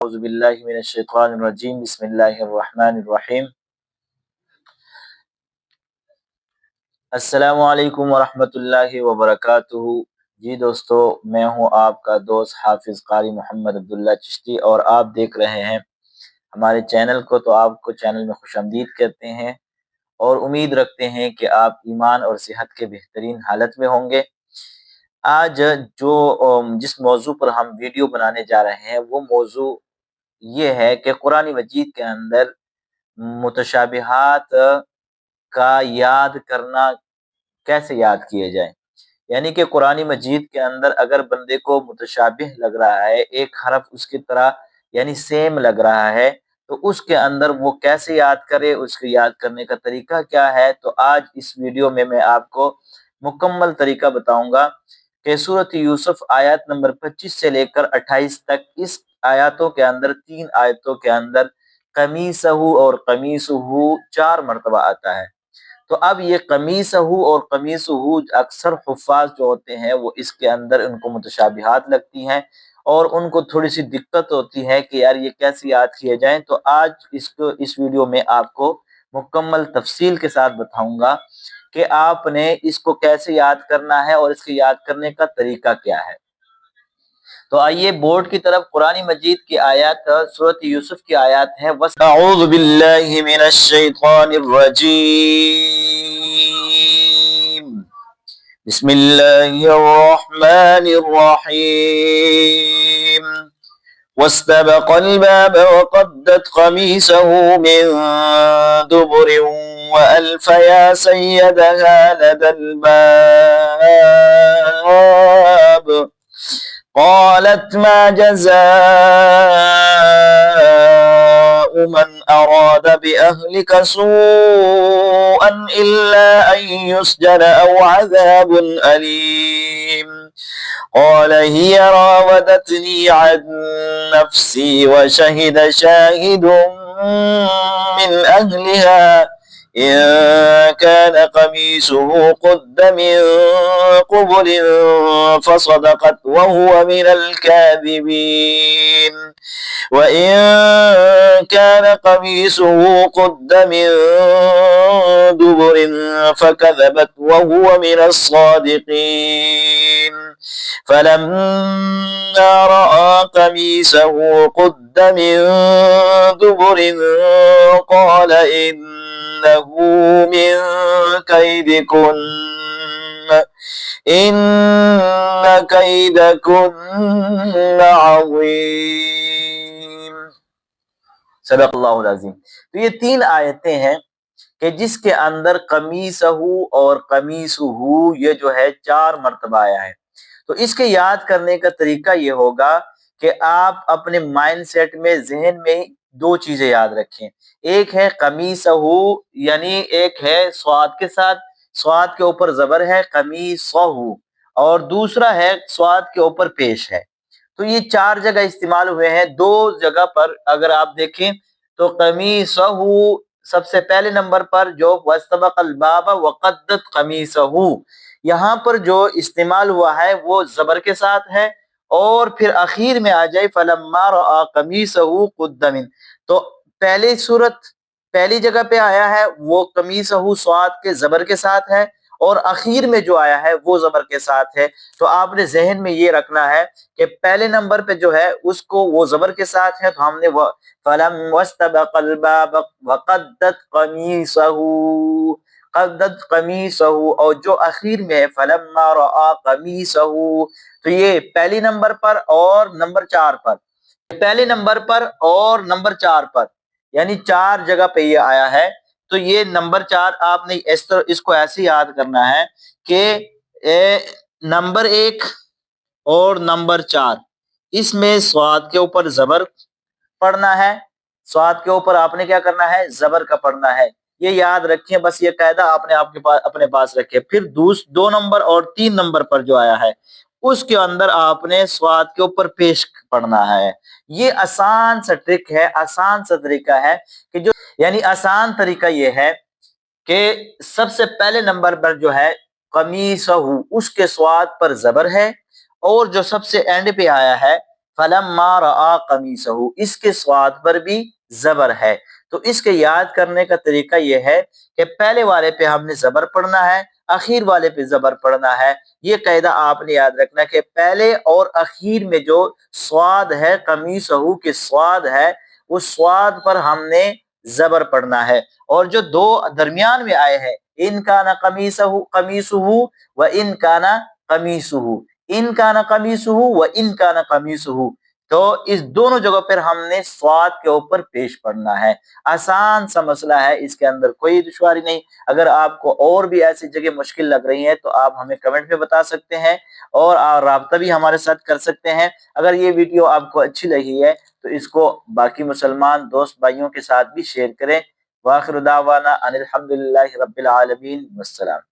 اعوذ باللہ من الشیطان الرجیم بسم اللہ الرحمن الرحیم السلام علیکم ورحمۃ اللہ وبرکاتہ۔ جی دوستو، میں ہوں آپ کا دوست حافظ قاری محمد عبداللہ چشتی اور آپ دیکھ رہے ہیں ہمارے چینل کو۔ تو آپ کو چینل میں خوش آمدید کہتے ہیں اور امید رکھتے ہیں کہ آپ ایمان اور صحت کے بہترین حالت میں ہوں گے۔ آج جس موضوع پر ہم ویڈیو بنانے جا رہے ہیں وہ موضوع یہ ہے کہ قرآن مجید کے اندر متشابہات کا یاد کرنا کیسے یاد کیے جائے۔ یعنی کہ قرآن مجید کے اندر اگر بندے کو متشابہ لگ رہا ہے، ایک حرف اس کی طرح یعنی سیم لگ رہا ہے، تو اس کے اندر وہ کیسے یاد کرے، اس کے یاد کرنے کا طریقہ کیا ہے۔ تو آج اس ویڈیو میں آپ کو مکمل طریقہ بتاؤں گا کہ سورۃ یوسف آیات نمبر 25 سے لے کر 28 تک، اس آیاتوں کے اندر 3 آیتوں کے اندر قمیصہ اور قمیصہ 4 مرتبہ آتا ہے۔ تو اب یہ قمیصہ اور قمیصہ اکثر حفاظ جو ہوتے ہیں وہ اس کے اندر ان کو متشابہات لگتی ہیں اور ان کو تھوڑی سی دقت ہوتی ہے کہ یار یہ کیسے یاد کیے جائیں۔ تو آج اس ویڈیو میں آپ کو مکمل تفصیل کے ساتھ بتاؤں گا کہ آپ نے اس کو کیسے یاد کرنا ہے اور اس کے یاد کرنے کا طریقہ کیا ہے۔ تو آئیے بورڈ کی طرف قرآن مجید کی آیات، سورۃ یوسف کی آیات ہے۔ اعوذ باللہ من الشیطان الرجیم بسم اللہ الرحمن الرحیم واستبق الباب وقدت قمیصه من دبر وألف يا سيدها لدى الباب قالت ما جزاء من أراد بأهلك سوءا إلا أن يسجن أو عذاب أليم قال هي راودتني عن نفسي وشهد شاهد من أهلها إن كان قميصه قد من قبل فصدقت وهو من الكاذبين وإن كان قميصه قد من دبر فكذبت وهو من الصادقين فلما رأى قميصه قد من دبر قال إنه من كيدكن إن كيدكن عظيم۔ صدق اللہ العظیم۔ تو یہ 3 آیتیں ہیں کہ جس کے اندر قمیصہ اور قمیصہ یہ جو ہے 4 مرتبہ آیا ہے۔ تو اس کے یاد کرنے کا طریقہ یہ ہوگا کہ آپ اپنے مائنڈ سیٹ میں، ذہن میں 2 چیزیں یاد رکھیں۔ ایک ہے قمیصہ یعنی ایک ہے صاد کے ساتھ، صاد کے اوپر زبر ہے قمیصہ، اور دوسرا ہے صاد کے اوپر پیش ہے۔ تو یہ 4 جگہ استعمال ہوئے ہیں۔ 2 جگہ پر اگر آپ دیکھیں تو قمیصہ سب سے پہلے نمبر پر جو واستبق الباب وقدت قمیصہ، یہاں پر جو استعمال ہوا ہے وہ زبر کے ساتھ ہے، اور پھر اخیر میں آ جائے فلما رأى قمیصہ قد من، تو پہلی جگہ پہ آیا ہے وہ قمیصہ صاد کے زبر کے ساتھ ہے، اور اخیر میں جو آیا ہے وہ زبر کے ساتھ ہے۔ تو آپ نے ذہن میں یہ رکھنا ہے کہ پہلے نمبر پہ جو ہے اس کو وہ زبر کے ساتھ ہے، تو ہم نے واستبق الباب وقدت قمیصہ، قدت قمیصہ، اور جو اخیر میں ہے فلما رأى قمیصہ، تو یہ پہلی نمبر پر اور نمبر 4 پر، پہلے نمبر پر اور نمبر 4 پر، یعنی 4 جگہ پہ یہ آیا ہے۔ تو یہ نمبر 4 آپ نے اس کو ایسے یاد کرنا ہے کہ نمبر 1 اور نمبر 4 اس میں صاد کے اوپر زبر پڑھنا ہے، صاد کے اوپر آپ نے کیا کرنا ہے، زبر کا پڑھنا ہے۔ یہ یاد رکھیں، بس یہ قاعدہ آپ نے اپنے پاس رکھے۔ پھر 2 نمبر اور 3 نمبر پر جو آیا ہے اس کے اندر آپ نے صاد کے اوپر پیش پڑھنا ہے۔ یہ آسان سا ٹرک ہے، آسان سا طریقہ ہے کہ جو یعنی آسان طریقہ یہ ہے کہ سب سے پہلے نمبر پر جو ہے قمیصہ، اس کے صاد پر زبر ہے، اور جو سب سے اینڈ پہ آیا ہے فلما رآ قمیصہ، اس کے صاد پر بھی زبر ہے، تو اس کے یاد کرنے کا طریقہ یہ ہے کہ پہلے والے پہ ہم نے زبر پڑھنا ہے، اخیر والے پہ زبر پڑھنا ہے۔ یہ قاعدہ آپ نے یاد رکھنا کہ پہلے اور اخیر میں جو صاد ہے، قمیصہ کے صاد ہے، اس صاد پر ہم نے زبر پڑھنا ہے، اور جو دو درمیان میں آئے ہیں، ان کان قمیصہ قمیصہ و ان کان قمیصہ، ان کان قمیصہ و ان کان قمیصہ، تو اس دونوں جگہ پر ہم نے صاد کے اوپر پیش پڑھنا ہے۔ آسان سا مسئلہ ہے، اس کے اندر کوئی دشواری نہیں۔ اگر آپ کو اور بھی ایسی جگہ مشکل لگ رہی ہے تو آپ ہمیں کمنٹ میں بتا سکتے ہیں، اور آپ رابطہ بھی ہمارے ساتھ کر سکتے ہیں۔ اگر یہ ویڈیو آپ کو اچھی لگی ہے تو اس کو باقی مسلمان دوست بھائیوں کے ساتھ بھی شیئر کریں۔ وآخر دعوانا ان الحمدللہ رب العالمین، والسلام۔